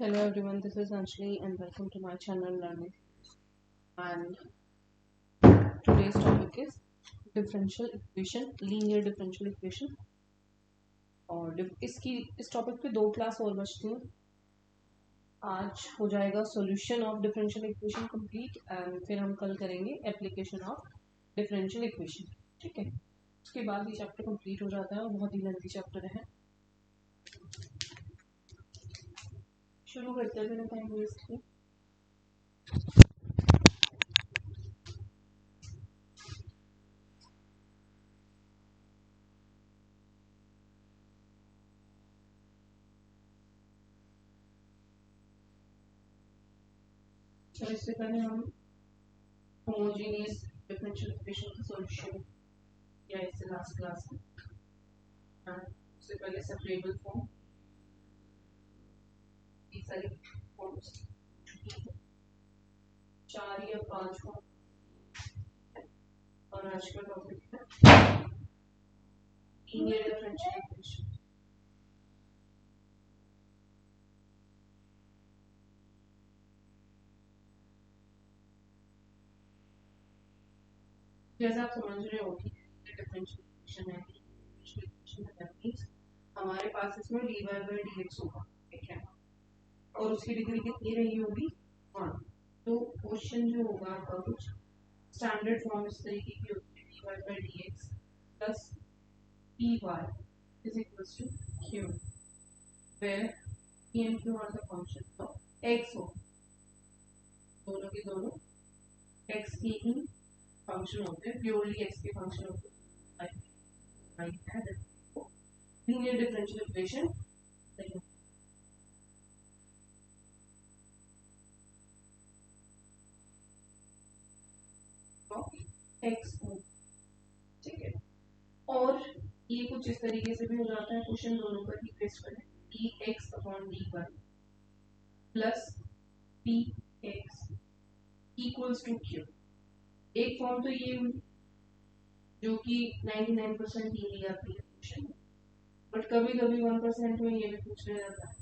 Hello everyone, this is Anjali and welcome to my channel Learning. And today's topic is differential equation, linear differential equation. और इस topic पे 2 class और बचती हैं. आज हो जाएगा solution of differential equation complete and फिर हम कल करेंगे एप्लीकेशन ऑफ डिफरेंशियल इक्वेशन. ठीक है, उसके बाद ये चैप्टर कंप्लीट हो जाता है और बहुत ही लेंथी चैप्टर है. शुरू करते हैं बिना टाइम वेस्ट किए. तो इससे पहले हम होमोजेनियस डिफरेंशियल इक्वेशन का सॉल्यूशन या इससे लास्ट क्लास में उससे पहले सेपरेबल फॉर्म ये सारी फॉर्म्स 4 या 5 फॉर्म. और आज का टॉपिक है लीनियर डिफरेंशियल इक्वेशन. जैसा आप समझ रहे हो कि डिफरेंशियल इक्वेशन है, डिफरेंशियल इक्वेशन है दैट मींस हमारे पास इसमें dy by dx होगा. ठीक है, और उसकी डिग्री कितनी रही होगी 1. तो क्वेश्चन जो होगा आपका कुछ स्टैंडर्ड फॉर्म इस तरीके की होती है dy by dx plus py is equals to q where p and q are the functions of x हो. दोनों के दोनों x की ही फंक्शन होते हैं, प्योरली x के फंक्शन होते हैं. लीनियर डिफरेंशियल इक्वेशन x हो. ठीक है, और ये कुछ इस तरीके से भी हो जाता है. क्वेश्चन दोनों पर ही बेस्ड करें कि x upon dy plus px equals to q. एक फॉर्म तो ये हुई जो कि 99% ही ली जाती है क्वेश्चन में, बट कभी कभी 1% में ये भी पूछ लिया जाता है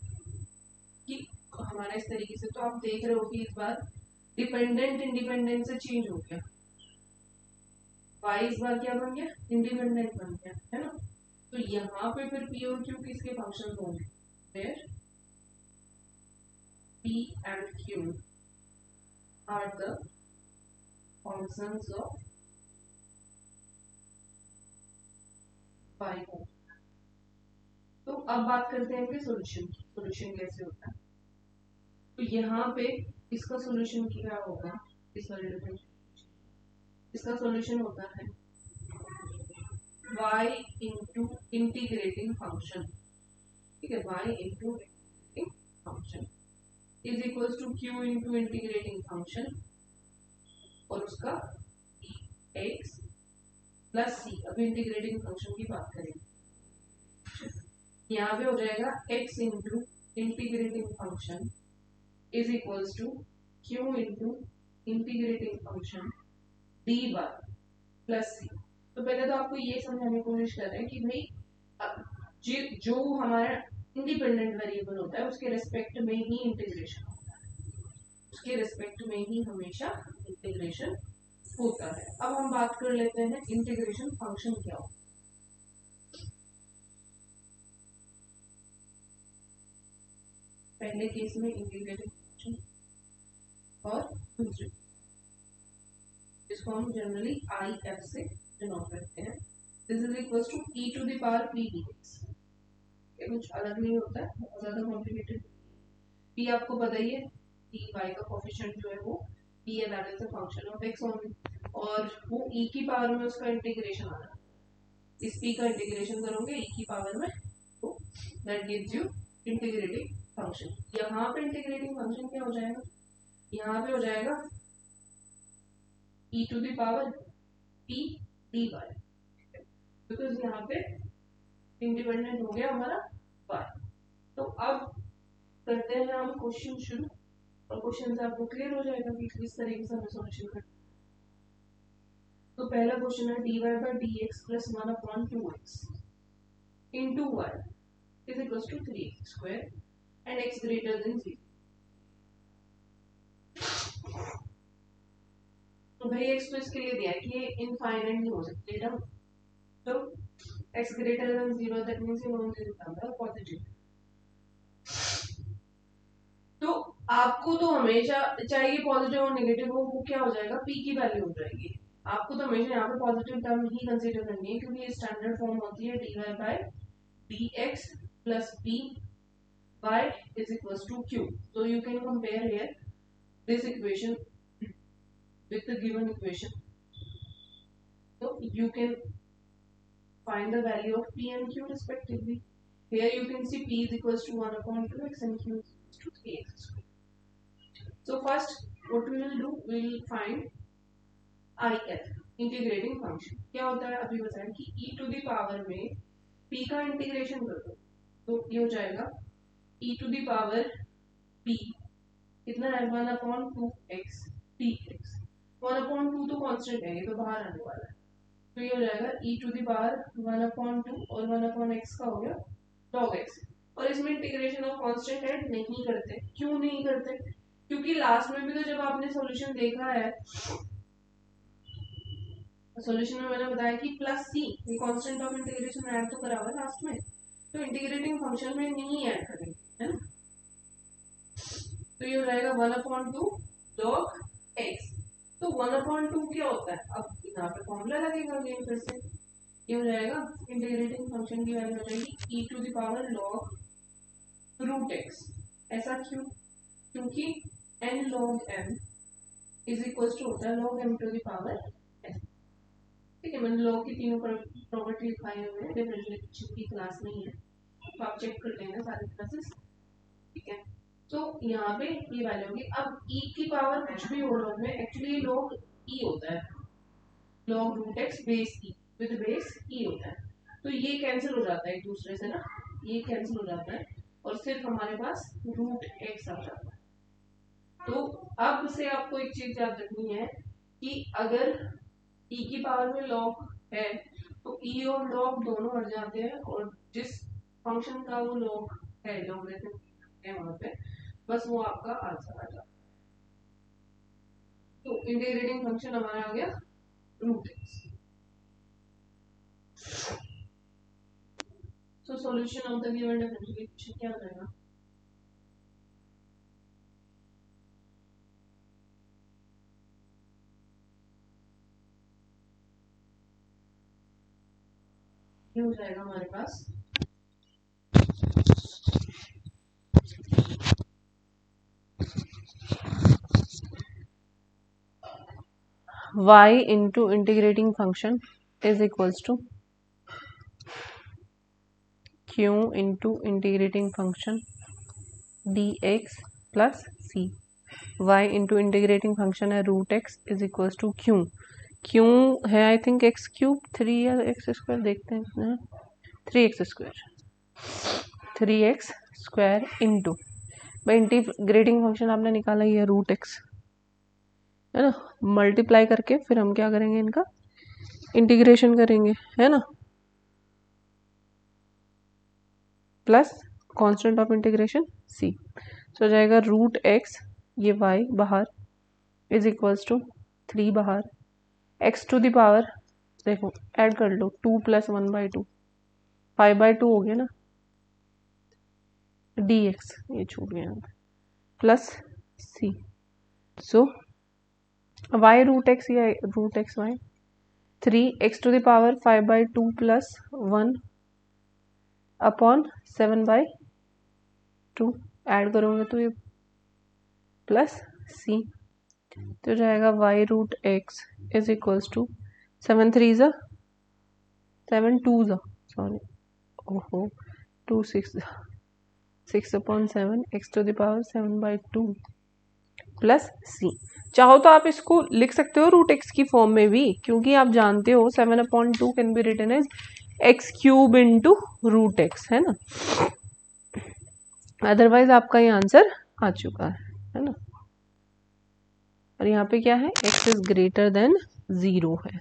कि हमारा इस तरीके से. तो आप देख रहे हो कि इस बार डिपेंडेंट इंडिपेंडेंट से चेंज हो गया. y इस बार क्या बन गया, इंडिपेंडेंट बन गया है ना. तो यहाँ पे फिर p और q किसके फंक्शन होंगे, फिर p and q are the functions of y. तो अब बात करते हैं कि सॉल्यूशन कैसे होता है. तो यहाँ पे इसका सॉल्यूशन क्या होगा, इस वाले डिफरेंशियल इसका सॉल्यूशन होता है y इंटू इंटीग्रेटिंग फंक्शन. ठीक है, y into integrating function is equals to q into integrating function और उसका x प्लस c. अब इंटीग्रेटिंग फंक्शन की बात करेंगे. यहाँ पे हो जाएगा x into integrating function is equals to q into integrating function dy plus c. तो पहले तो आपको ये समझाने की कोशिश कर रहे हैं कि भाई जो हमारा इंडिपेंडेंट वेरिएबल होता है उसके रेस्पेक्ट में ही इंटीग्रेशन होता है, उसके रेस्पेक्ट में ही हमेशा इंटीग्रेशन होता है. अब हम बात कर लेते हैं इंटीग्रेशन फंक्शन क्या होता है. पहले केस में इंटीग्रेटिंग फंक्शन और दूसरे जिसको हम जनरली IF से डिनोट करते हैं. This is equals to e to the power p dx. ये कुछ अलग नहीं होता है, बहुत ज्यादा कॉम्प्लिकेटेड. p आपको पता ही है कि y का कोएफिशिएंट जो है वो p है, that is the function of x only. और वो e की पावर में उसका इंटीग्रेशन आ रहा है. इस p का इंटीग्रेशन करोगे e की पावर में तो that gives you integrating function. यहाँ पे इंटीग्रेटिंग फंक्शन क्या हो जाएगा, यहाँ पे हो जाएगा e to the power p dy because यहाँ पे इंडिपेंडेंट हो गया हमारा y. तो अब करते हैं हम क्वेश्चन शुरू और क्वेश्चन से आपको क्लियर हो जाएगा कि किस तरीके से हमें सॉल्यूशन करना. तो पहला क्वेश्चन है dy by dx plus 1 upon 2x into y is equals to 3x square and x greater than 0. वही एक्स तो इसके लिए दिया है कि ये इनफाइनाइट नहीं हो सकती टर्म, तो x greater than 0 that means ये नॉन जीरो टर्म है पॉजिटिव। तो आपको तो हमेशा चाहे ये पॉजिटिव और नेगेटिव हो, वो क्या हो जाएगा, पी की वैल्यू हो जाएगी। आपको तो हमेशा यहाँ पे पॉजिटिव टर्म ही कंसीडर करनी है, क्योंकि ये स्टैंडर्ड फॉर्म होती है dy by dx plus p y is equals to q. So you can compare here this equation with the given equation. So you can find the value of p and q respectively. Here you can see p is equals to 1 upon 2x and q is equals to 3x square. So first what we will do, we will find IF integrating function. क्या होता है अभी बताएं कि e to the power में p का integration कर दो, तो ये हो जाएगा e to the power p कितना है 1 अपॉन 2x dx। 1 अपॉन 2 तो कांस्टेंट है, ये तो बाहर आने वाला है, तो ये हो जाएगा e to the power 1 upon 2 और 1 अपॉन x का हो गया log x। और इसमें इंटीग्रेशन ऑफ कांस्टेंट ऐड नहीं करते, क्यों नहीं करते, क्योंकि लास्ट में भी तो जब आपने सॉल्यूशन देखा है, सॉल्यूशन में मैंने बताया कि प्लस सी ये कांस्टेंट ऑफ इंटीग्रेशन ऐड तो करा हुआ है लास्ट में, तो इंटीग्रेटिंग फंक्शन में नहीं ऐड करेंगे, है ना। तो ये हो जाएगा 1/2 log x। तो 1/2 क्या होता है, अब यहाँ पे फॉर्मूला लगेगा अगेन फिर से, ये हो जाएगा इंटीग्रेटिंग फंक्शन की वैल्यू हो जाएगी e to the power log root x। ऐसा क्यों, क्योंकि n log m is equal to होता है log m to the power n। ठीक है, मैंने लॉग की तीनों प्रॉपर्टी लिखाई हुए हैं, डिफरेंशिएशन की क्लास नहीं है, तो आप चेक कर लेना सारे क्लासेस। ठीक है, तो यहाँ पे ये वैल्यू होगी। अब e की पावर कुछ भी हो लॉग में, एक्चुअली लॉग e होता है, log root x base e with base e होता है, तो ये कैंसिल हो जाता है एक दूसरे से ना, ये कैंसिल हो जाता है और सिर्फ हमारे पास रूट एक्स आ जाता है। तो अब से आपको एक चीज याद रखनी है कि अगर e की पावर में log है तो e और log दोनों हट जाते हैं, और जिस फंक्शन का वो log है, लॉगरिथम है वहां पे, बस वो आपका आंसर आ जाता है। तो इंटीग्रेटिंग फंक्शन हमारा आ गया root x. So solution of the given differential equation क्या हो जाएगा, ये हो जाएगा हमारे पास y into integrating function is equals to q into integrating function dx plus c। y into integrating function है root x is equals to q, q है आई थिंक एक्स क्यूब 3 या एक्स स्क्वायर, देखते हैं 3x square into भाई integrating function आपने निकाला ही है root x, है ना, मल्टीप्लाई करके फिर हम क्या करेंगे, इनका इंटीग्रेशन करेंगे, है ना, plus constant of integration c। तो जाएगा रूट एक्स, ये y बाहर इज इक्वल्स टू 3 बाहर, x टू द पावर देखो ऐड कर लो 2 प्लस 1/2 5/2 हो गया ना, dx ये छूट गया plus c। So y root x या root x y 3x to the power 5/2 plus 1 upon 7/2 add करोगे तो ये प्लस c, तो जाएगा y root x is equals to 7 3 ज़ा 7 2 ज़ा सॉरी ओहो 2 6 upon 7 x to the power 7/2 plus c। चाहो तो आप इसको लिख सकते हो रूट एक्स की फॉर्म में भी, क्योंकि आप जानते हो 7/2 can be written as x cube into root x, है ना, अदरवाइज आपका ये आंसर आ चुका है ना। और यहाँ पे क्या है, x इज ग्रेटर देन 0 है।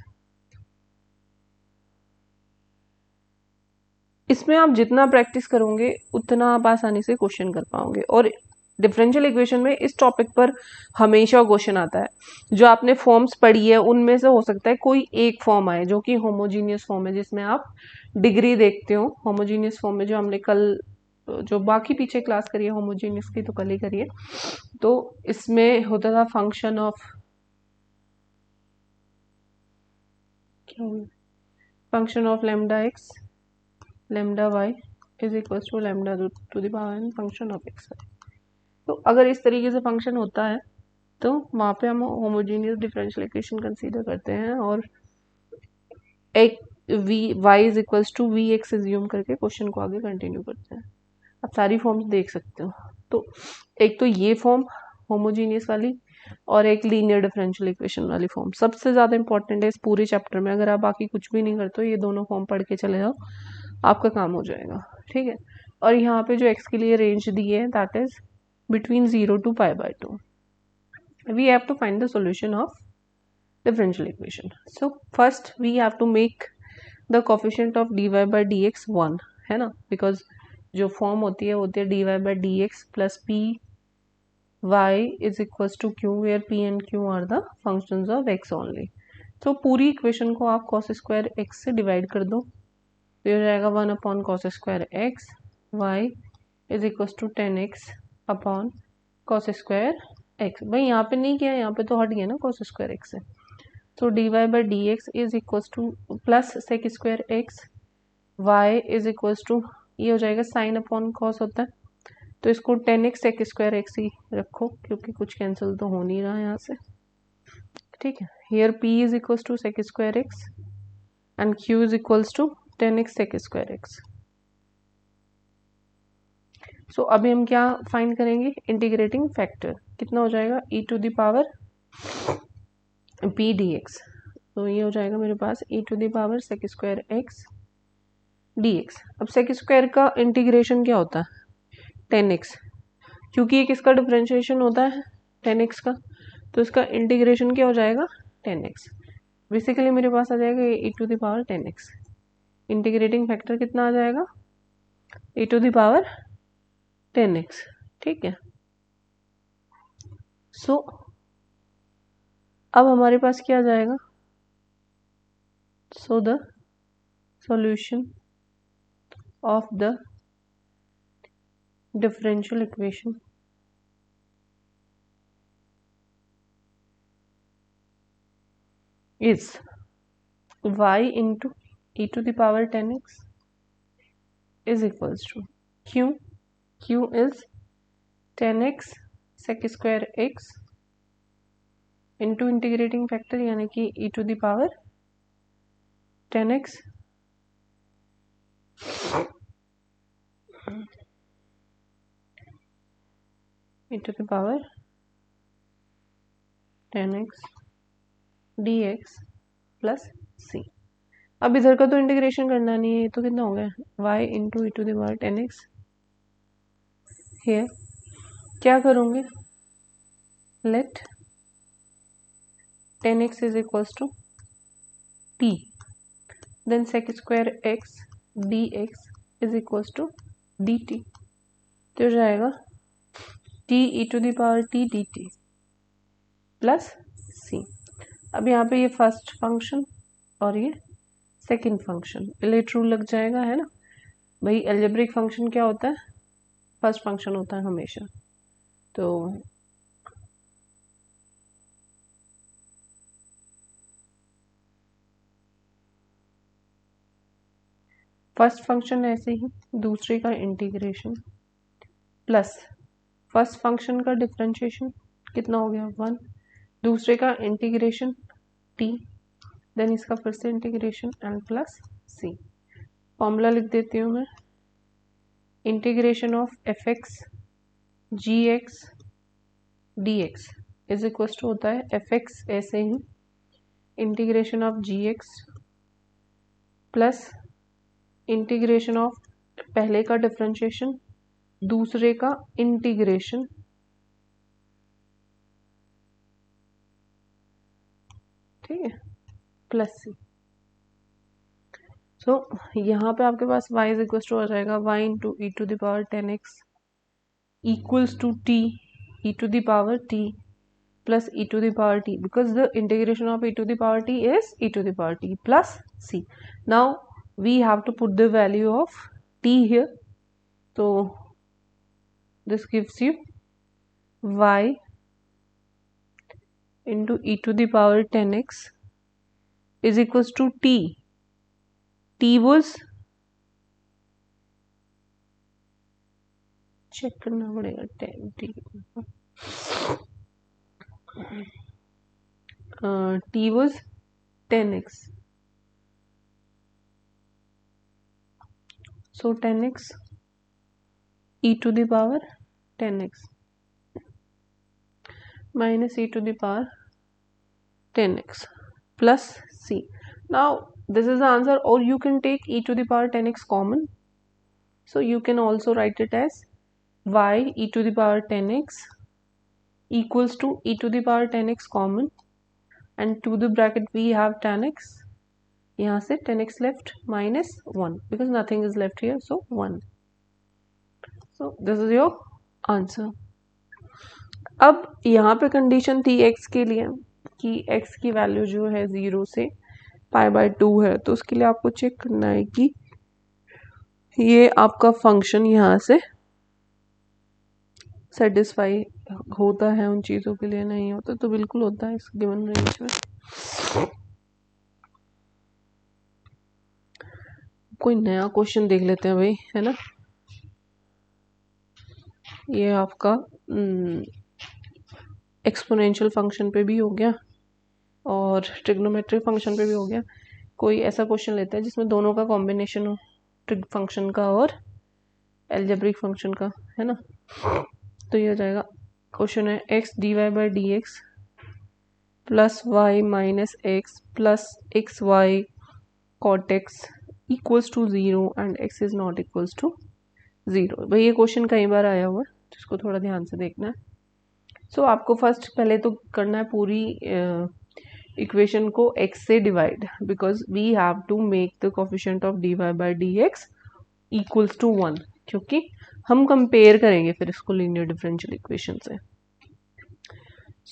इसमें आप जितना प्रैक्टिस करोगे उतना आप आसानी से क्वेश्चन कर पाओगे। और डिफरेंशियल इक्वेशन में इस टॉपिक पर हमेशा क्वेश्चन आता है। जो आपने फॉर्म्स पढ़ी है उनमें से हो सकता है कोई एक फॉर्म आए जो कि होमोजीनियस फॉर्म है, जिसमें आप डिग्री देखते हो। होमोजीनियस फॉर्म में जो हमने कल जो बाकी पीछे क्लास करी है होमोजीनियस की तो कल ही करी है, तो इसमें होता था function of function of lambda x lambda y is equal to lambda to the power n function of x. तो अगर इस तरीके से फंक्शन होता है तो वहाँ पे हम होमोजीनियस डिफरेंशियल इक्वेशन कंसीडर करते हैं और एक v y is equals to v x assume करके क्वेश्चन को आगे कंटिन्यू करते हैं। आप सारी फॉर्म्स देख सकते हो। तो एक तो ये फॉर्म होमोजीनियस वाली और एक लीनियर डिफरेंशियल इक्वेशन वाली फॉर्म सबसे ज़्यादा इंपॉर्टेंट है इस पूरे चैप्टर में। अगर आप बाकी कुछ भी नहीं करते हो ये दोनों फॉर्म पढ़ के चले जाओ, आपका काम हो जाएगा, ठीक है। और यहाँ पे जो एक्स के लिए रेंज दी है that is between 0 to pi by 2. We have to find the solution of differential equation. So first we have to make the coefficient of dy by dx 1, है ना, because जो फॉर्म होती है dy by dx plus p y is equals to q where p and q are the functions of x only. तो पूरी equation को आप cos square x से डिवाइड कर दो तो ये हो जाएगा 1 upon cos square x y is equals to 10x upon cos square x। भाई यहाँ पे नहीं किया, यहाँ पे तो हट गया ना cos स्क्वायर x से। तो dy by dx is equals to plus sec square x y is equals to ये हो जाएगा साइन अपॉन cos होता है तो इसको 10x sec स्क्वायर x ही रखो क्योंकि कुछ कैंसिल तो हो नहीं रहा है यहाँ से, ठीक है। Here p is equals to sec square x and q is equals to 10x sec square x। सो अभी हम क्या फाइंड करेंगे, इंटीग्रेटिंग फैक्टर कितना हो जाएगा e to the power p dx। तो ये हो जाएगा मेरे पास e to the power sec square x dx। अब sec स्क्वायर का इंटीग्रेशन क्या होता है 10x, क्योंकि ये किसका डिफरेंशिएशन होता है 10x का, तो इसका इंटीग्रेशन क्या हो जाएगा 10x। बेसिकली मेरे पास आ जाएगा e to the power 10x। Integrating factor कितना आ जाएगा e to the power 10x, ठीक है। सो अब हमारे पास क्या आ जाएगा, so the solution of the differential equation is y into e to the power 10x is equals to q is 10x sec square x into integrating factor यानी कि e to the power 10x e to the power 10x dx plus c। अब इधर का तो integration करना नहीं है, तो कितना हो गया y into e to the power 10x। Here क्या करूँगे, let 10x is equals to p then sec square x dx is equals to dt। तो हो जाएगा t e to the power t dt plus c। अब यहाँ पे ये first function और ये सेकंड फंक्शन ले ट्रू लग जाएगा, है ना। भाई अलजेब्रिक फंक्शन क्या होता है, फर्स्ट फंक्शन होता है हमेशा। तो फर्स्ट फंक्शन ऐसे ही, दूसरे का इंटीग्रेशन प्लस फर्स्ट फंक्शन का डिफरेंशिएशन कितना हो गया 1, दूसरे का इंटीग्रेशन t देन इसका फिर से integration and plus c। Formula लिख देती हूँ मैं, integration of F X G X D x is equal to होता है एफ एक्स ऐसे ही integration of G X plus integration of पहले का डिफरेंशिएशन दूसरे का इंटीग्रेशन ठीक है प्लस सी। सो यहाँ पे आपके पास y इज इक्वल टू हो जाएगा y into e to the power 10x equals to t e to the power t plus e to the power t, because the integration of e to the power t is e to the power t plus c. Now we have to put the value of t here. So this gives you y into e to the power 10x is equals to t. t was, check करना पड़ेगा, 10t t was 10x, so 10x e to the power 10x minus e to the power 10x plus c. Now this is the answer, or you can take e to the power 10x common, so you can also write it as y e to the power 10x equals to e to the power 10x common, and to the bracket we have tan x, यहाँ से 10x left minus 1 because nothing is left here, so 1. So this is your answer. अब यहाँ पे condition थी x के लिए कि x की वैल्यू जो है 0 से π/2 है, तो उसके लिए आपको चेक करना है कि ये आपका फंक्शन यहाँ से सेटिस्फाई होता है उन चीज़ों के लिए, नहीं होता तो बिल्कुल होता है इस गिवन रेंज में। कोई नया क्वेश्चन देख लेते हैं भाई, है ना। ये आपका एक्सपोनेंशियल फंक्शन पे भी हो गया और ट्रिग्नोमेट्रिक फंक्शन पे भी हो गया। कोई ऐसा क्वेश्चन लेते हैं जिसमें दोनों का कॉम्बिनेशन हो, ट्रिग फंक्शन का और एल्जेब्रिक फंक्शन का, है ना। तो ये हो जाएगा, क्वेश्चन है x dy/dx plus y minus x plus x y cot x equals to 0 and x is not equals to 0। भाई ये क्वेश्चन कई बार आया हुआ है, जिसको थोड़ा ध्यान से देखना है। सो आपको फर्स्ट पहले तो करना है पूरी इक्वेशन को x से divide, because we have to make the coefficient of dy/dx equals to 1, क्योंकि हम कंपेयर करेंगे फिर इसको लीनियर डिफरेंशियल इक्वेशन से।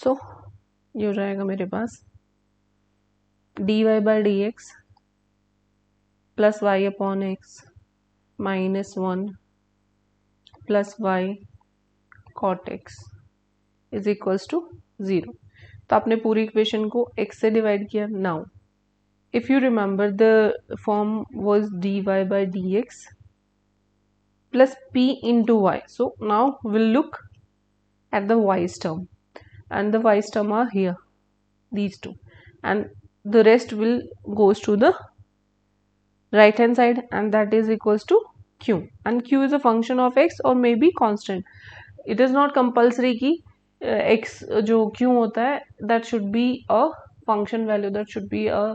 सो ये हो जाएगा मेरे पास dy/dx plus y upon x minus 1 plus y cot x is equals to 0। तो आपने पूरी इक्वेशन को x से डिवाइड किया। Now if you remember the form was dy/dx plus p into y. So now we'll look at the y's term, and the y's term are here, these two, and the rest will goes to the right hand side, and that is equals to q, and q is a function of x or maybe constant. It is not compulsory कि x जो q होता है that should be a function value, that should be a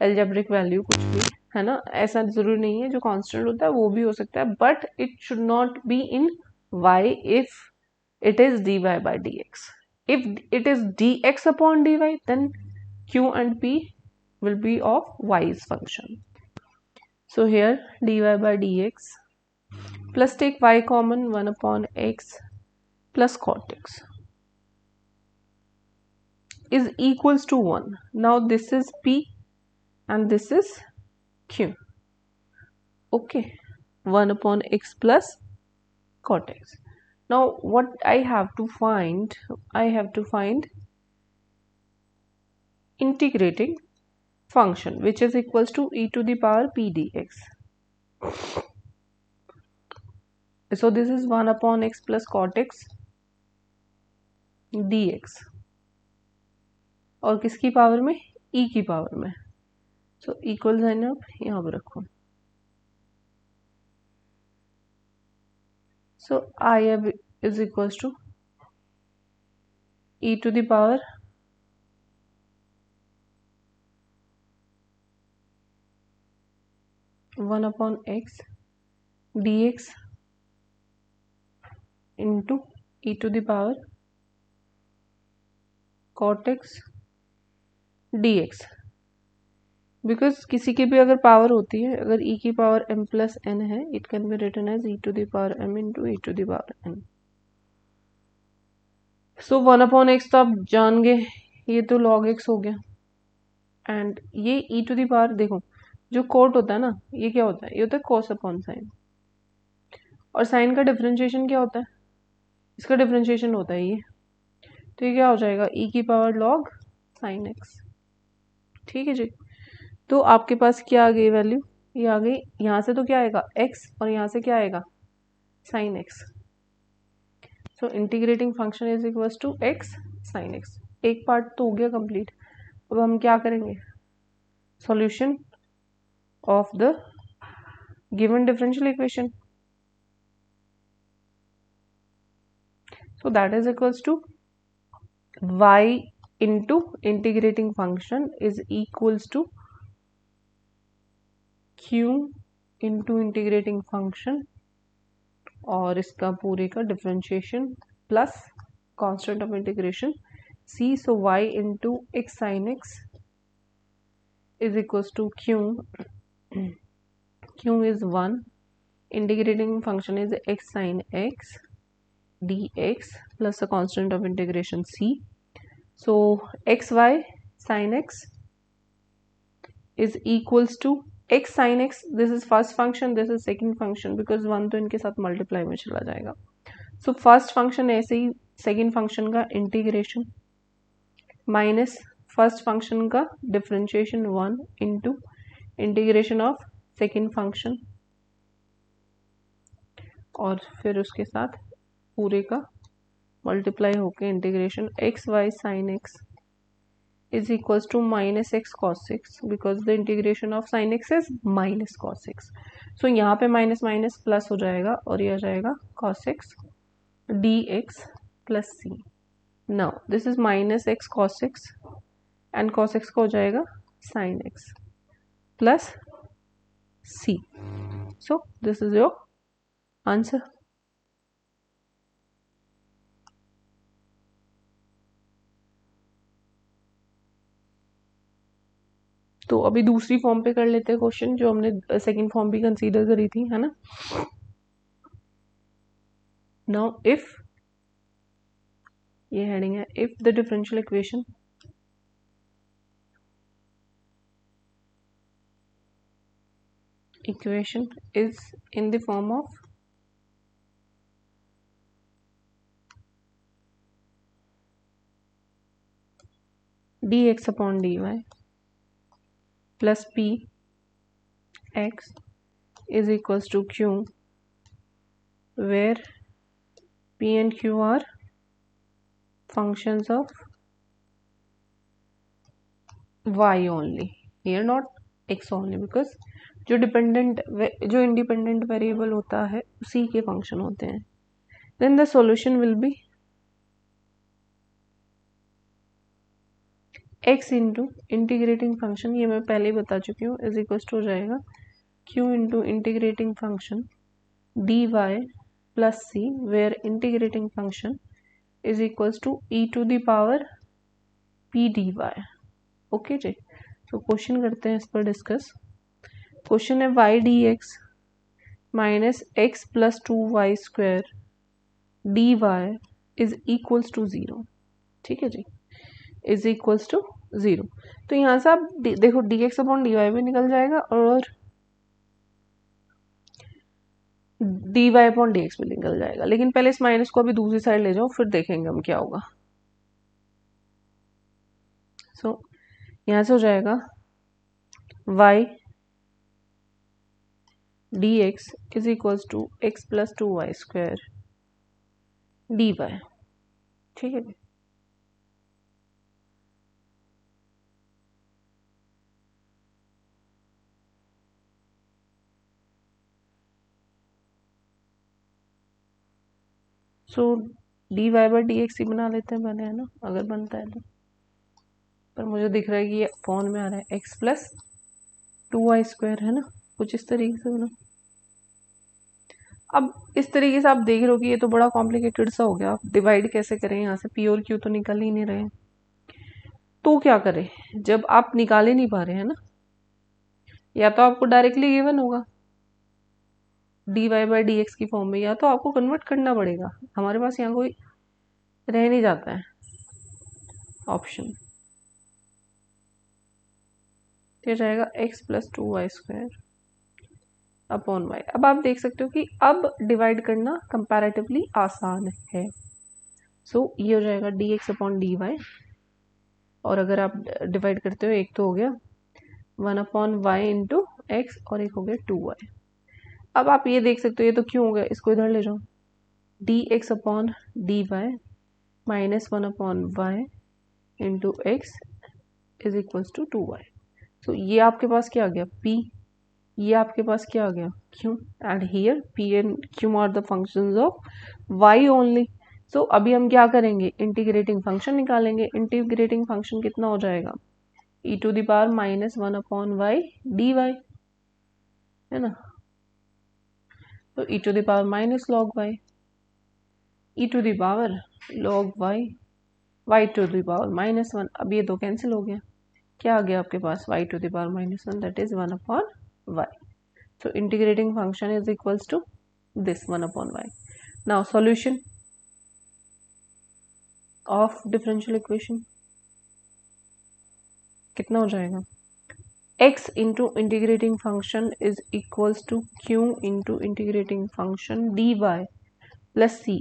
algebraic value, कुछ भी, है ना। ऐसा जरूरी नहीं है, जो कांस्टेंट होता है वो भी हो सकता है, but it should not be in y if it is dy/dx. If it is dx upon dy, then q and p will be of y's function. So here dy/dx plus take y common, 1 upon x plus cot x is equals to 1. Now this is p and this is q. Okay, 1 upon x plus cot x. Now what I have to find, I have to find integrating function which is equals to e to the power p dx. So this is 1 upon x plus cot x dx, और किसकी power में, e की power में। So equal sign आप यहाँ पर रखो। So I अब is equals to e to the power one upon x dx into e to the power cot x dx। Because किसी की भी अगर पावर होती है, अगर e की पावर m प्लस n है, it can be written as e to the power m into e to the power n। So 1/x तो आप जान गए, ये तो log x हो गया, एंड ये e टू द पावर, देखो जो कोट होता है ना, ये क्या होता है, ये होता है cos अपॉन साइन, और साइन का डिफरेंशिएशन क्या होता है, इसका डिफरेंशिएशन होता है ये, तो ये क्या हो जाएगा, e की पावर log साइन x। ठीक है जी, तो आपके पास क्या आ गई वैल्यू, ये आ गई, यहाँ से तो क्या आएगा x, और यहाँ से क्या आएगा sine x। So integrating function is equal to x sine x। एक पार्ट तो हो गया कंप्लीट। अब हम क्या करेंगे, solution of the given differential equation. So that is equals to y into integrating function is equals to q into integrating function और इसका पूरे का differentiation plus constant of integration c। So y into x sin x is equals to q, q is 1, integrating function is x sin x dx plus the constant of integration c. So xy sin x is equals to x sin x, this is first function, this is second function, because 1 तो इनके साथ multiply में चला जाएगा। सो first function ऐसे ही second function का integration minus first function का differentiation 1 into integration of second function, और फिर उसके साथ पूरे का मल्टीप्लाई होके integration x y sine x is equals to minus x cos x, because the integration of sin x is minus cos x. So यहाँ पे माइनस माइनस प्लस हो जाएगा और ये आ जाएगा cos x dx plus c. Now this is minus x cos x and cos x का हो जाएगा sin x plus c. So this is your answer. तो अभी दूसरी फॉर्म पे कर लेते हैं क्वेश्चन, जो हमने सेकंड फॉर्म भी कंसीडर करी थी, है ना। नाउ इफ, ये हेडिंग है, if the differential equation is in the form of dx upon dy plus p x is equals to q, where p and q are functions of y only, here not x only, because जो independent variable होता है उसी के function होते हैं। Then the solution will be x into integrating function, ये मैं पहले ही बता चुकी हूँ, इज इक्वल टू हो जाएगा q into integrating function dy plus c, where integrating function is equals to e to the power p dy। Okay जी, तो क्वेश्चन करते हैं इस पर डिस्कस। क्वेश्चन है y dx minus x plus 2y square dy is equals to 0। ठीक है जी, is equals to 0। तो यहाँ से आप देखो dx अपॉन dy भी निकल जाएगा और dy अपॉन dx भी निकल जाएगा, लेकिन पहले इस माइनस को अभी दूसरी साइड ले जाओ, फिर देखेंगे हम क्या होगा। सो यहाँ से हो जाएगा y dx is equals to x plus 2y square dy। ठीक है, so dy by d x ही बना लेते हैं पहले, है ना, अगर बनता है तो। पर मुझे दिख रहा है कि ये फॉर्म में आ रहा है एक्स प्लस 2y स्क्वायर, है ना, कुछ इस तरीके से बना। अब इस तरीके से आप देख रहे हो कि ये तो बड़ा कॉम्प्लिकेटेड सा हो गया, आप डिवाइड कैसे करें, यहाँ से पी और क्यू तो निकल ही नहीं रहे, तो क्या करें जब आप निकाल ही नहीं पा रहे हैं ना, या तो आपको डायरेक्टली गिवन होगा dy बाई डी एक्स की फॉर्म में, या तो आपको कन्वर्ट करना पड़ेगा। हमारे पास यहाँ कोई रह नहीं जाता है ऑप्शन, क्या जाएगा x plus 2y² upon y। अब आप देख सकते हो कि अब डिवाइड करना कंपैरेटिवली आसान है। सो ये हो जाएगा dx अपॉन dy, और अगर आप डिवाइड करते हो एक तो हो गया 1 अपॉन y इंटू एक्स और एक हो गया 2y। अब आप ये देख सकते हो ये तो क्यों हो गया, इसको इधर ले जाओ, dx upon dy minus 1 upon y into x is equals to 2y। So ये आपके पास क्या आ गया p, ये आपके पास क्या आ गया q, and here p and q are the functions of y only. So अभी हम क्या करेंगे, इंटीग्रेटिंग फंक्शन निकालेंगे। इंटीग्रेटिंग फंक्शन कितना हो जाएगा, e to the power minus 1 upon y dy, है ना। तो e to the power minus log y, e to the power log y to the power minus 1। अब ये दो कैंसिल हो गया, क्या आ गया आपके पास y to the power minus 1, that is 1 upon y। So integrating function is equals to this 1 upon y. Now solution of differential equation कितना हो जाएगा, x into integrating function is equals to q into integrating function dy plus c।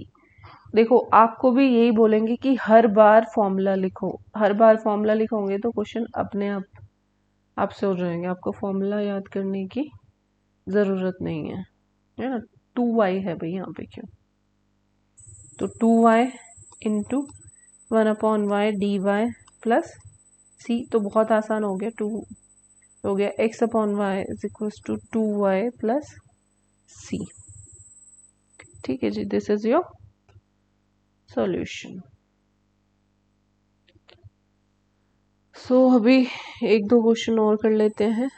देखो आपको भी यही बोलेंगे कि हर बार formula लिखो, हर बार फॉर्मूला लिखोगे तो क्वेश्चन अपने आप आपसे हो जाएंगे, आपको फॉर्मूला याद करने की ज़रूरत नहीं है ना। 2y है भाई यहाँ पे क्यों, तो 2y into 1 upon Y D Y plus C, तो बहुत आसान हो गया, 2 हो गया x upon Y is equal to 2y plus C. ठीक है जी, this is your solution. So अभी एक दो क्वेश्चन और कर लेते हैं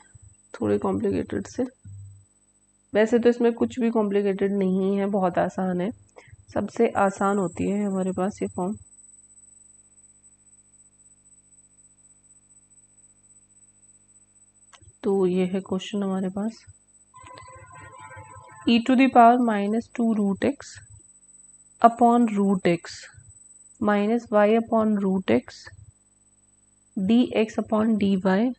थोड़े कॉम्प्लिकेटेड से। वैसे तो इसमें कुछ भी कॉम्प्लिकेटेड नहीं है, बहुत आसान है, सबसे आसान होती है हमारे पास ये फॉर्म। तो ये है क्वेश्चन हमारे पास, e to the power minus 2 root x upon root x minus y upon root x D x upon d y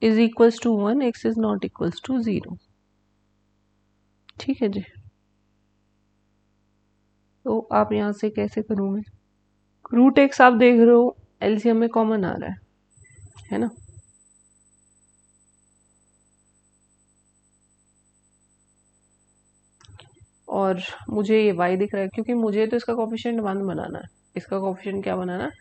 is equals to 1, x is not equals to 0। ठीक है जी, तो आप यहाँ से कैसे करोगे, रूट एक्स आप देख रहे हो एलसीएम में कॉमन आ रहा है ना। और मुझे ये y दिख रहा है क्योंकि मुझे तो इसका कोफिशिएंट 1 बनाना है, इसका कोफिशिएंट क्या बनाना है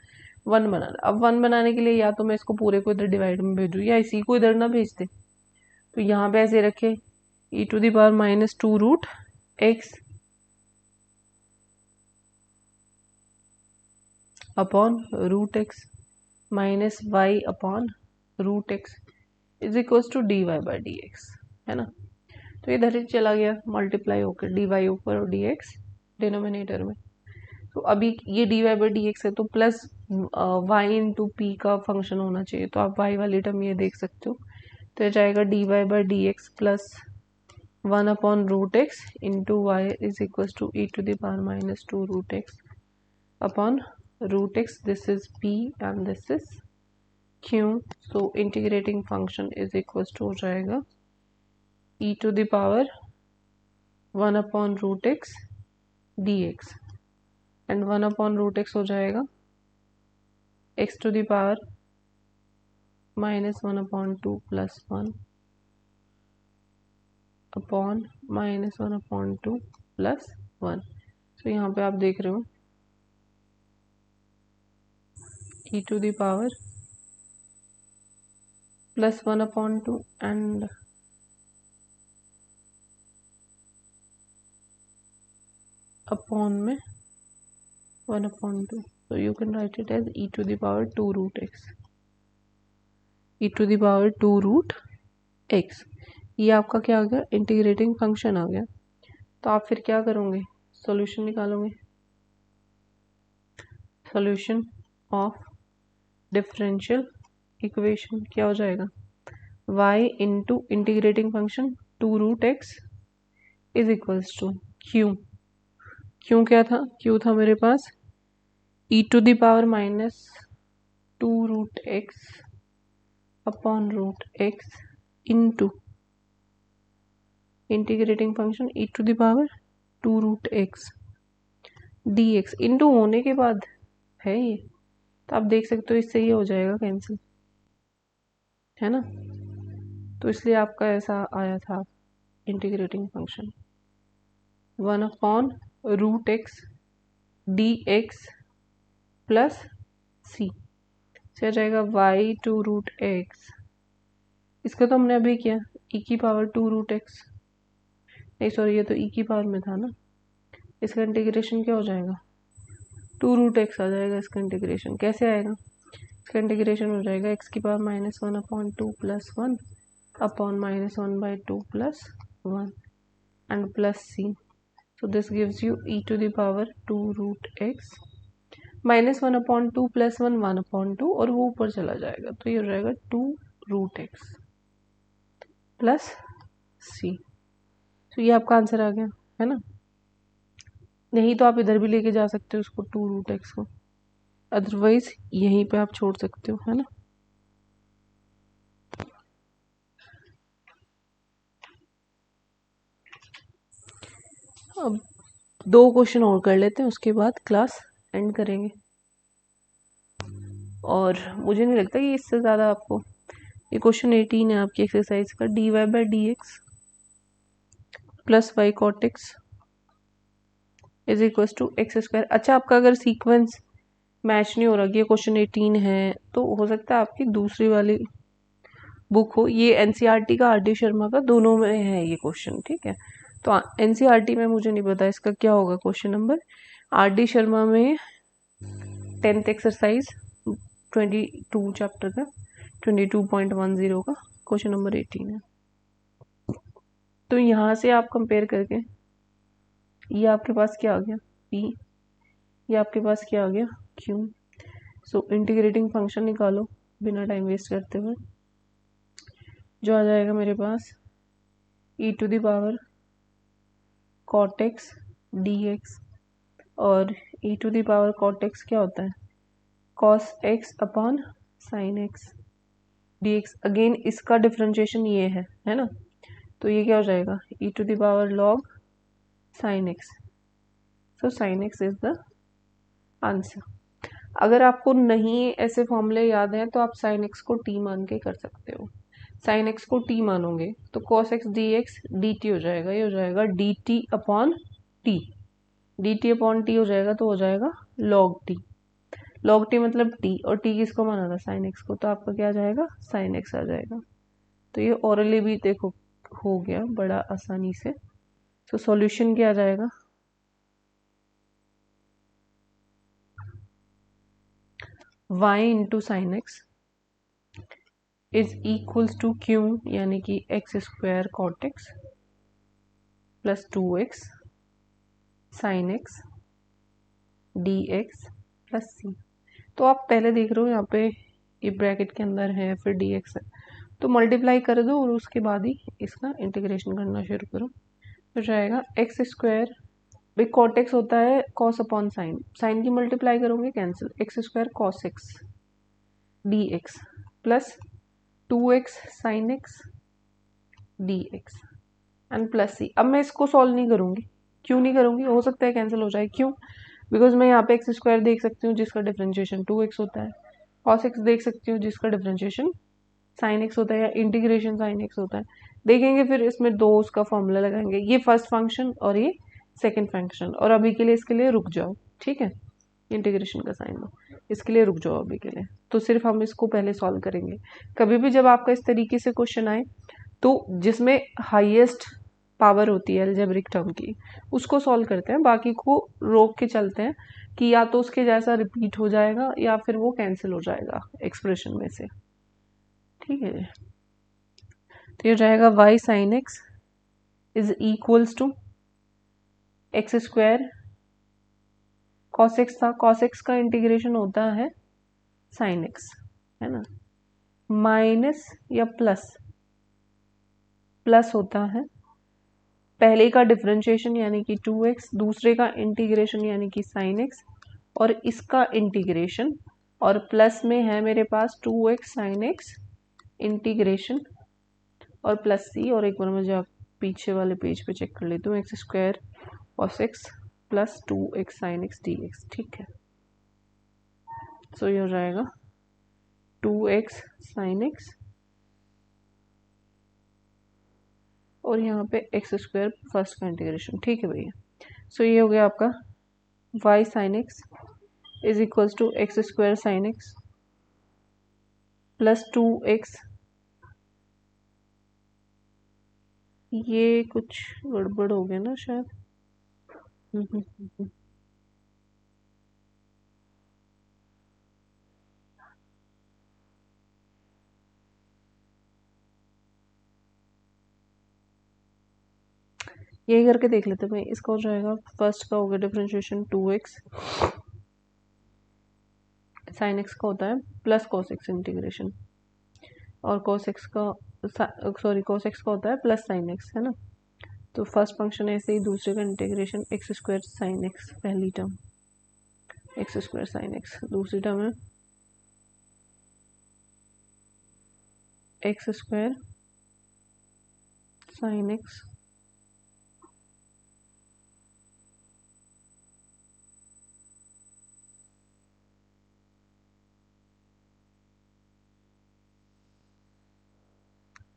1 बनाना है। अब 1 बनाने के लिए या तो मैं इसको पूरे को इधर डिवाइड में भेजूँ या इसी को इधर ना भेज दे, तो यहाँ पे ऐसे रखे e to the power minus 2 root x upon root x minus y upon root x is equals to d y by d x, है ना। तो ये इधर चला गया मल्टीप्लाई होकर, डी वाई ऊपर और डी एक्स डिनोमिनेटर में। तो अभी ये d y by d x है तो प्लस वाई इंटू पी का फंक्शन होना चाहिए, तो आप वाई वाली टर्म ये देख सकते हो, तो ये जाएगा d y by d x plus 1 upon root x into y is equal to e to the power minus 2 root x upon root x, this is p and this is q। So integrating function is equal to हो जाएगा e to the power 1 upon root x D x and 1 upon root x हो जाएगा x to the power minus 1 upon 2 plus 1 upon minus 1 upon 2 plus 1। तो यहाँ पे आप देख रहे हो e to the power plus 1 upon 2 and upon में 1 upon 2, so you can write it as e to the power 2 root x, e to the power 2 root x। ये आपका क्या आ गया, इंटीग्रेटिंग फंक्शन आ गया। तो आप फिर क्या करोगे, सॉल्यूशन निकालोगे, सॉल्यूशन ऑफ डिफरेंशियल इक्वेशन क्या हो जाएगा, y into integrating function 2 root x is equals to q। क्या था, q था मेरे पास e to the power minus 2 root x upon root x into integrating function e to the power 2 root x dx into होने के बाद है ये, तो आप देख सकते हो इससे ये हो जाएगा कैंसिल, है ना। तो इसलिए आपका ऐसा आया था integrating function 1 upon root x D x plus C से आ जाएगा y टू रूट एक्स, इसका तो हमने अभी किया e की पावर 2 रूट एक्स, नहीं सॉरी ये तो e की पावर में था ना, इसका इंटीग्रेशन क्या हो जाएगा 2 रूट एक्स आ जाएगा। इसका इंटीग्रेशन कैसे आएगा, इसका इंटीग्रेशन हो जाएगा एक्स की power minus 1 upon 2 plus 1 upon minus 1/2 plus 1 and plus c, so this gives you e to the power 2 root x minus 1 upon 2 plus 1 1 upon 2 और वो ऊपर चला जाएगा, तो ये हो जाएगा 2 रूट एक्स प्लस सी। तो ये आपका आंसर आ गया, है ना। नहीं तो आप इधर भी लेके जा सकते हो उसको 2 रूट एक्स को, अदरवाइज यहीं पे आप छोड़ सकते हो, है ना। अब 2 क्वेश्चन और कर लेते हैं, उसके बाद क्लास एंड करेंगे। और मुझे नहीं लगता कि इससे ज़्यादा आपको, ये क्वेश्चन 18 है आपकी एक्सरसाइज का, dy by d x plus y cot x is equal to x square. अच्छा, आपका अगर सीक्वेंस मैच नहीं हो रहा कि ये क्वेश्चन 18 है, तो हो सकता है आपकी दूसरी वाली बुक हो, ये एनसीईआरटी का आर.डी. शर्मा का, दोनों में है ये क्वेश्चन, ठीक है। तो एनसीईआरटी में मुझे नहीं पता इसका क्या होगा क्वेश्चन नंबर, आर.डी. शर्मा में 10th एक्सरसाइज 22 चैप्टर का 22.10 का क्वेश्चन नंबर 18 है। तो यहाँ से आप कंपेयर करके ये आपके पास क्या आ गया p, ये आपके पास क्या आ गया q। सो इंटीग्रेटिंग फंक्शन निकालो बिना टाइम वेस्ट करते हुए, जो आ जाएगा मेरे पास e to the power cot x dx, और e to the power cot x क्या होता है cos x upon sin x dx। Again इसका डिफरेंशिएशन ये है ना, तो ये क्या हो जाएगा e to the power log sin x, so sin x is the answer. अगर आपको नहीं ऐसे फॉर्मूले याद हैं तो आप sin x को t मान के कर सकते हो। sin x को t मानोगे तो cos x dx dt हो जाएगा, ये हो जाएगा dt upon t, dt upon t हो जाएगा तो हो जाएगा log t, log t मतलब t, और t किसको माना था sin x को, तो आपका क्या आ जाएगा sin x आ जाएगा। तो ये ओरली भी देखो हो गया बड़ा आसानी से। तो सॉल्यूशन क्या आ जाएगा y into sine x is equals to q, यानी कि X square cot X plus 2x sine X D x plus C. तो आप पहले देख रहे हो यहाँ पे ये ब्रैकेट के अंदर है, फिर डी एक्स है, तो मल्टीप्लाई कर दो और उसके बाद ही इसका इंटीग्रेशन करना शुरू करो। तो जाएगा एक्स स्क्वायर, भाई कॉट एक्स होता है कॉस अपॉन साइन, साइन की मल्टीप्लाई करोगे cancel, X square cos X D x plus 2x sine X D x and plus C. अब मैं इसको सॉल्व नहीं करूंगी, क्यों नहीं करूंगी, हो सकता है कैंसिल हो जाए, क्यों, बिकॉज मैं यहाँ पे एक्स स्क्वायर देख सकती हूँ जिसका डिफरेंशिएशन 2x होता है, कॉस एक्स देख सकती हूँ जिसका डिफरेंशिएशन साइन एक्स होता है, या इंटीग्रेशन साइन एक्स होता है। देखेंगे फिर इसमें दो उसका फॉर्मूला लगाएंगे, ये फर्स्ट फंक्शन और ये सेकेंड फंक्शन, और अभी के लिए इसके लिए रुक जाओ, ठीक है, इंटीग्रेशन का साइन लो, इसके लिए रुक जाओ अभी के लिए। तो सिर्फ हम इसको पहले सॉल्व करेंगे। कभी भी जब आपका इस तरीके से क्वेश्चन आए तो जिसमें हाईएस्ट पावर होती है अलजेब्रिक टर्म की, उसको सॉल्व करते हैं, बाकी को रोक के चलते हैं कि या तो उसके जैसा रिपीट हो जाएगा या फिर वो कैंसिल हो जाएगा एक्सप्रेशन में से, ठीक है। तो ये जाएगा y sine x is equals to x square, cos x था, कॉस एक्स का इंटीग्रेशन होता है साइन एक्स, है ना, माइनस या प्लस, प्लस होता है पहले का डिफरेंशिएशन यानी कि 2x, दूसरे का इंटीग्रेशन यानी कि साइन एक्स, और इसका इंटीग्रेशन, और प्लस में है मेरे पास 2x sin x इंटीग्रेशन और प्लस सी, और एक बार मैं जा पीछे वाले पेज पे चेक कर लेती हूँ, x square cos x plus 2x sin x dx। ठीक है, सो ये हो जाएगा 2x sin x और यहाँ पे एक्स स्क्वायर फर्स्ट का इंटीग्रेशन। ठीक है भैया, सो ये हो गया आपका y sin x is equals to x square sine x plus 2x। ये कुछ गड़बड़ हो गया ना शायद। यही करके देख लेते भाई। इसका हो जाएगा, फर्स्ट का हो गया डिफरेंशिएशन 2x साइन एक्स का होता है प्लस cos x इंटीग्रेशन, और cos x का cos x का होता है प्लस साइन एक्स, है ना। तो फर्स्ट फंक्शन ऐसे ही, दूसरे का integration X square sine X, पहली term X square sine X, दूसरी टर्म है एक्स स्क्वायर साइन एक्स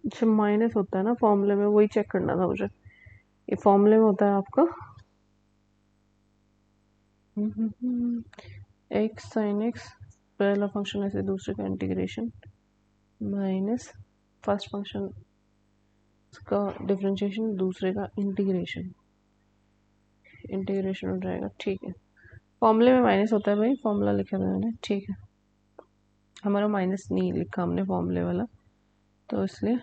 जब माइनस होता है ना फॉर्मूले में, वही चेक करना था मुझे। ये फॉर्मूले में होता है आपका एक्स साइन एक्स, पहला फंक्शन ऐसे दूसरे का इंटीग्रेशन माइनस फर्स्ट फंक्शन का डिफरेंशिएशन, दूसरे का इंटीग्रेशन, इंटीग्रेशन हो जाएगा। ठीक है, फॉर्मूले में माइनस होता है भाई, फॉर्मूला लिखा था मैंने। ठीक है, हमारा माइनस नहीं लिखा हमने फॉर्मूले वाला, तो इसलिए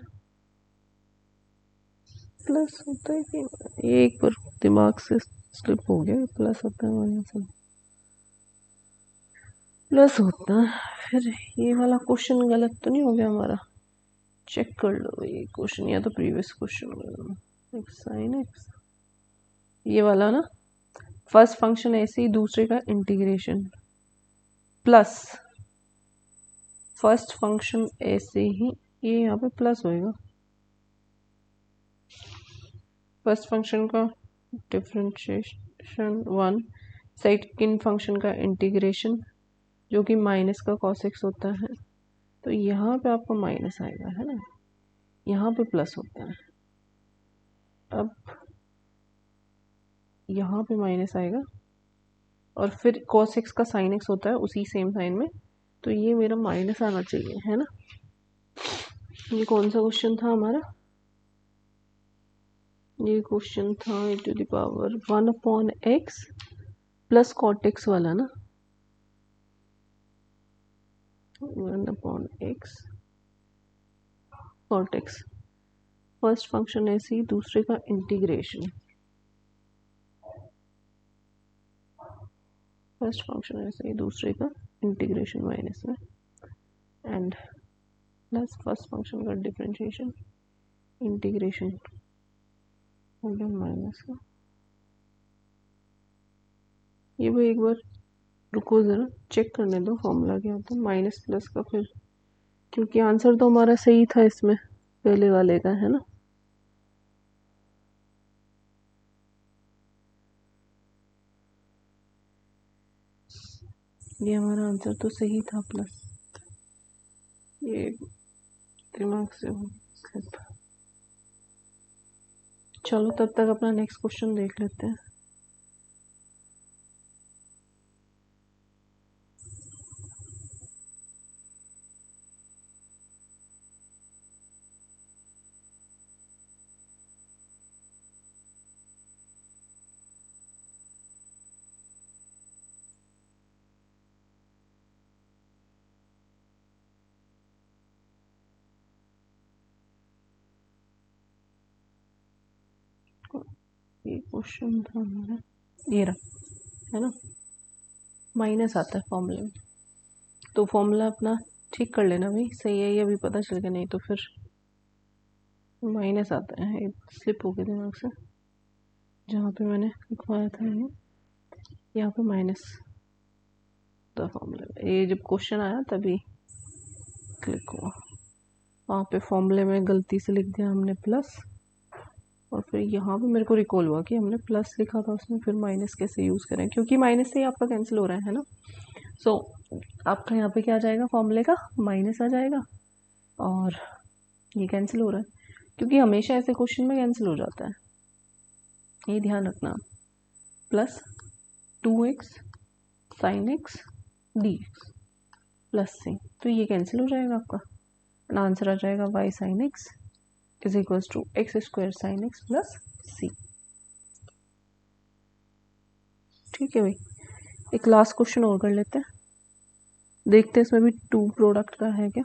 प्लस होता है कि ये एक बार दिमाग से स्लिप हो गया, प्लस होता है माइनस प्लस होता है। फिर ये वाला क्वेश्चन गलत तो नहीं हो गया हमारा? चेक कर लो ये क्वेश्चन, या तो previous question x sine x, ये वाला ना, फर्स्ट फंक्शन ऐसे ही दूसरे का इंटीग्रेशन प्लस फर्स्ट फंक्शन ऐसे ही, ये यहाँ पे प्लस होएगा, फर्स्ट फंक्शन का डिफरेंशिएशन 1, सेकंड फंक्शन का इंटीग्रेशन जो कि माइनस का cos x होता है, तो यहाँ पे आपको माइनस आएगा, है ना, यहाँ पे प्लस होता है। अब यहाँ पे माइनस आएगा और फिर cos x का sin x होता है उसी सेम साइन में, तो ये मेरा माइनस आना चाहिए, है ना। ये कौन सा क्वेश्चन था हमारा? ये क्वेश्चन था e to the power 1/x plus cot x वाला ना, 1/x cot x, first function ऐसे ही दूसरे का इंटीग्रेशन, फर्स्ट फंक्शन ऐसे ही दूसरे का इंटीग्रेशन माइनस में, एंड प्लस फर्स्ट फंक्शन का डिफरेंशिएशन इंटीग्रेशन माइनस का। ये भी एक बार रुको ज़रा, चेक करने दो फॉर्मूला क्या होता है माइनस प्लस का, फिर क्योंकि आंसर तो हमारा सही था इसमें पहले वाले का, है ना। ये हमारा आंसर तो सही था प्लस, ये दिमाग से स्लिप। चलो तब तक अपना नेक्स्ट क्वेश्चन देख लेते हैं। ये क्वेश्चन था हमारा, ये रहा, है ना, माइनस आता है फॉर्मूले में, तो फॉर्मूला अपना ठीक कर लेना भाई, सही है ये अभी पता चल गया, नहीं तो फिर माइनस आता है, स्लिप हो गया दिमाग से, जहाँ पे मैंने लिखवाया था ये, यहाँ पे माइनस द फॉर्मूला, ये जब क्वेश्चन आया तभी क्लिक हुआ। वहाँ पे फॉर्मूले में गलती से लिख दिया हमने प्लस, और फिर यहाँ पे मेरे को रिकॉल हुआ कि हमने प्लस लिखा था उसमें, फिर माइनस कैसे यूज़ करें, क्योंकि माइनस से ही आपका कैंसिल हो रहा है ना। सो आपका यहाँ पे क्या आ जाएगा, फॉर्मूले का माइनस आ जाएगा, और ये कैंसिल हो रहा है, क्योंकि हमेशा ऐसे क्वेश्चन में कैंसिल हो जाता है, ये ध्यान रखना। Plus 2x sine X D x plus से, तो ये कैंसिल हो जाएगा आपका, आंसर आ जाएगा y sine x is equals to x square sine x plus C. ठीक है भाई, एक लास्ट क्वेश्चन और कर लेते हैं, देखते हैं इसमें भी टू प्रोडक्ट का है क्या।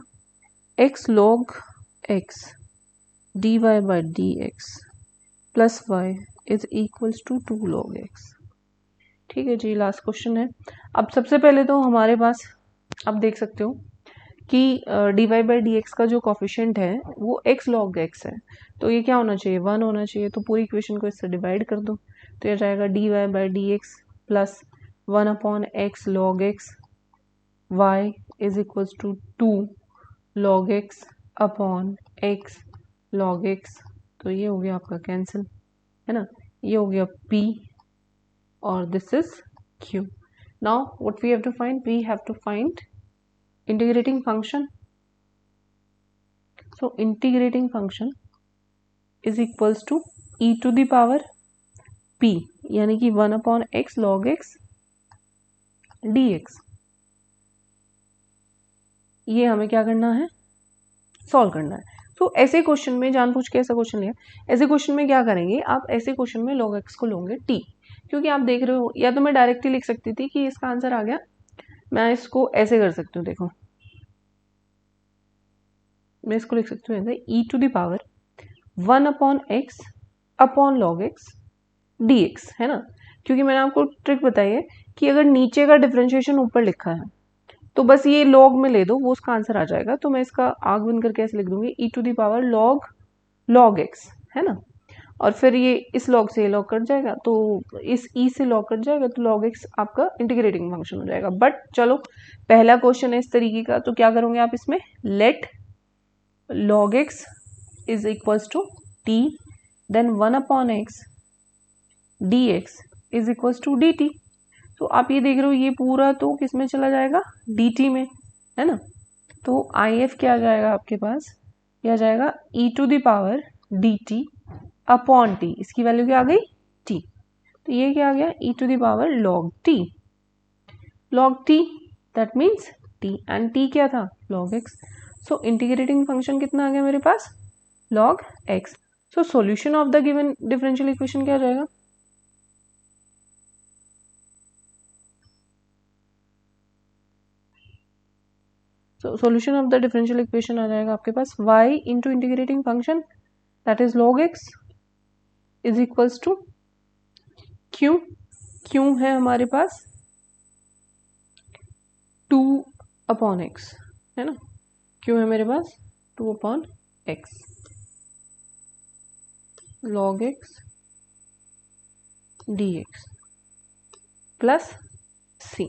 x log x dy by d x plus y is equals to 2 log x। ठीक है जी, लास्ट क्वेश्चन है। अब सबसे पहले तो हमारे पास आप देख सकते हो कि d y by d x का जो कॉफिशिएंट है वो x log x है, तो ये क्या होना चाहिए, 1 होना चाहिए। तो पूरी इक्वेशन को इससे डिवाइड कर दो, तो ये जाएगा d y by d x plus 1 upon x log x y is equals to 2 log x upon x log x। तो ये हो गया आपका कैंसिल, है ना, ये हो गया p और this is q। Now what we have to find, we have to find integrating function. So integrating function is equals to e to the power p, यानी कि 1 upon x log x dx। ये हमें क्या करना है, solve करना है। तो ऐसे क्वेश्चन में जानबूझ के ऐसा क्वेश्चन लिया, ऐसे क्वेश्चन में क्या करेंगे आप, ऐसे क्वेश्चन में log x को लोगे t, क्योंकि आप देख रहे हो, या तो मैं डायरेक्टली लिख सकती थी कि इसका आंसर आ गया, मैं इसको ऐसे कर सकती हूँ, देखो मैं इसको लिख सकती हूँ ऐसे e to the power 1 upon x upon log x D x, है ना। क्योंकि मैंने आपको ट्रिक बताई है कि अगर नीचे का डिफरेंशिएशन ऊपर लिखा है तो बस ये लॉग में ले दो, वो उसका आंसर आ जाएगा। तो मैं इसका आग बन करके ऐसे लिख दूंगी e to the power log log x, है ना, और फिर ये इस लॉग से ये लॉग कट जाएगा, तो इस e से लॉग कट जाएगा, तो लॉग एक्स आपका इंटीग्रेटिंग फंक्शन हो जाएगा। बट चलो पहला क्वेश्चन है इस तरीके का, तो क्या करोगे आप इसमें, late log x is equals to t, then 1 upon x dx is equals to dt। तो आप ये देख रहे हो ये पूरा तो किस में चला जाएगा, dt में, है ना। तो if क्या आ जाएगा आपके पास, क्या आ जाएगा e to the power dt upon t, इसकी वैल्यू क्या आ गई t, तो ये क्या आ गया e to the power log t that means t, and t क्या था log x। So integrating function कितना आ गया मेरे पास, log x। So solution of the given differential equation क्या आ जाएगा, so solution of the differential equation आ जाएगा आपके पास y into integrating function that is log x is equals to q है हमारे पास 2 अपॉन x, है ना, q है मेरे पास 2 upon x log x dx plus c।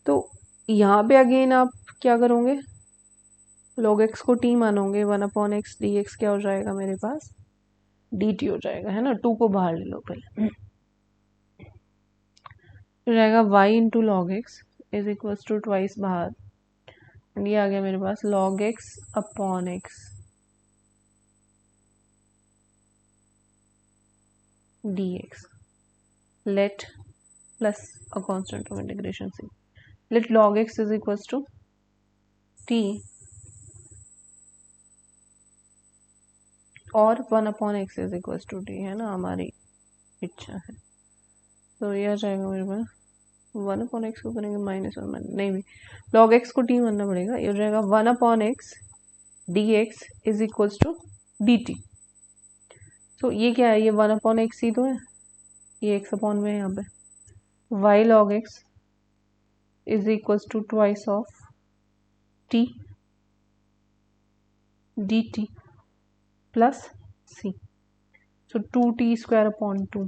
तो यहाँ पे अगेन आप क्या करोगे, log x को t मानोगे, 1 अपॉन एक्स डी एक्स क्या हो जाएगा मेरे पास dt हो जाएगा, है ना, 2 को बाहर ले लो पहले, हो जाएगा y into log x is equals to twice बाहर, एंड ये आ गया मेरे पास log x अपॉन x dx let plus a constant of integration c, let log x is equals to t और 1 upon x is equals to t, है ना, हमारी इच्छा है। तो ये आ जाएगा मेरे पास 1 अपॉन एक्स को करेंगे माइनस और माइनस, नहीं भी log x को t मानना पड़ेगा, ये हो जाएगा 1 upon x D x is equals to d t. तो ये क्या है, ये 1 अपॉन एक्स ही तो है, ये x अपॉन में है यहाँ पे, y log x is equals to twice of t d t plus c। So 2t square upon 2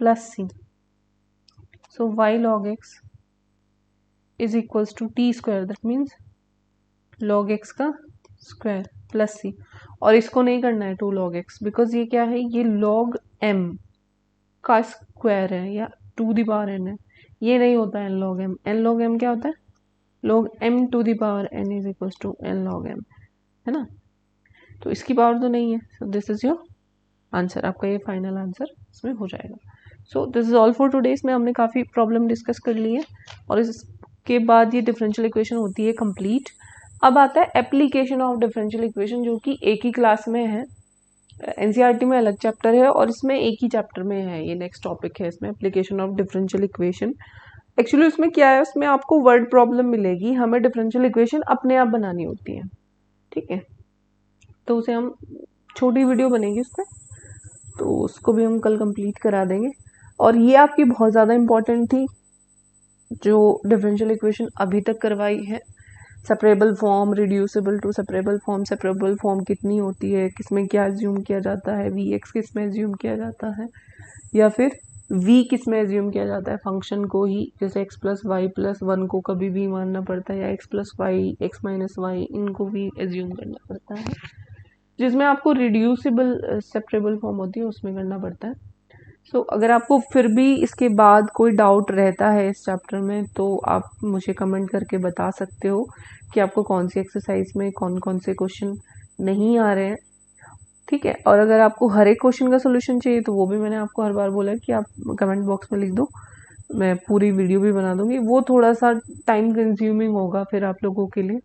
plus c. So y log x is equals to t square, that means log x का square plus c, और इसको नहीं करना है 2 log x, because ये क्या है, ये log m का स्क्वायर है या टू द पावर n है, ये नहीं होता है n log m। n log m क्या होता है, log m to the power n is equals to n log m, है ना, तो इसकी पावर तो नहीं है, so this is your answer, आपका ये फाइनल आंसर इसमें हो जाएगा। So this is all for today. इसमें हमने काफ़ी प्रॉब्लम डिस्कस कर ली है और इसके बाद ये डिफरेंशियल इक्वेशन होती है कंप्लीट। अब आता है एप्लीकेशन ऑफ डिफरेंशियल इक्वेशन, जो कि एक ही क्लास में है, एनसीईआरटी में अलग चैप्टर है और इसमें एक ही चैप्टर में है, ये नेक्स्ट टॉपिक है इसमें, application of differential equation. Actually उसमें क्या है, उसमें आपको वर्ड प्रॉब्लम मिलेगी, हमें डिफरेंशियल इक्वेशन अपने आप बनानी होती है, ठीक है, तो उसे हम छोटी वीडियो बनेगी उस पर, तो उसको भी हम कल कंप्लीट करा देंगे। और ये आपकी बहुत ज़्यादा इम्पोर्टेंट थी जो डिफरेंशियल इक्वेशन अभी तक करवाई है, separable form, reducible to separable form, separable form कितनी होती है, किसमें क्या एज्यूम किया जाता है, वी एक्स किस में एज्यूम किया जाता है, या फिर v किस में एज्यूम किया जाता है, फंक्शन को ही, जैसे x plus y plus one को कभी भी मानना पड़ता है, या x plus y x minus y इनको भी एज्यूम करना पड़ता है, जिसमें आपको रिड्यूसिबल सेपरेबल फॉर्म होती है उसमें करना पड़ता है। सो अगर आपको फिर भी इसके बाद कोई डाउट रहता है इस चैप्टर में, तो आप मुझे कमेंट करके बता सकते हो कि आपको कौन सी एक्सरसाइज में कौन कौन से क्वेश्चन नहीं आ रहे हैं, ठीक है। और अगर आपको हर एक क्वेश्चन का सोल्यूशन चाहिए तो वो भी मैंने आपको हर बार बोला है कि आप कमेंट बॉक्स में लिख दो, मैं पूरी वीडियो भी बना दूंगी, वो थोड़ा सा टाइम कंज्यूमिंग होगा फिर आप लोगों के लिए,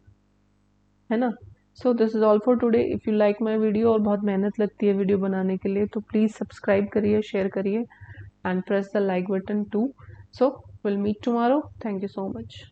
है ना। So this is all for today. If you like my video, और बहुत मेहनत लगती है वीडियो बनाने के लिए, तो प्लीज़ सब्सक्राइब करिए, शेयर करिए, and press the like button too. So we'll meet tomorrow. Thank you so much.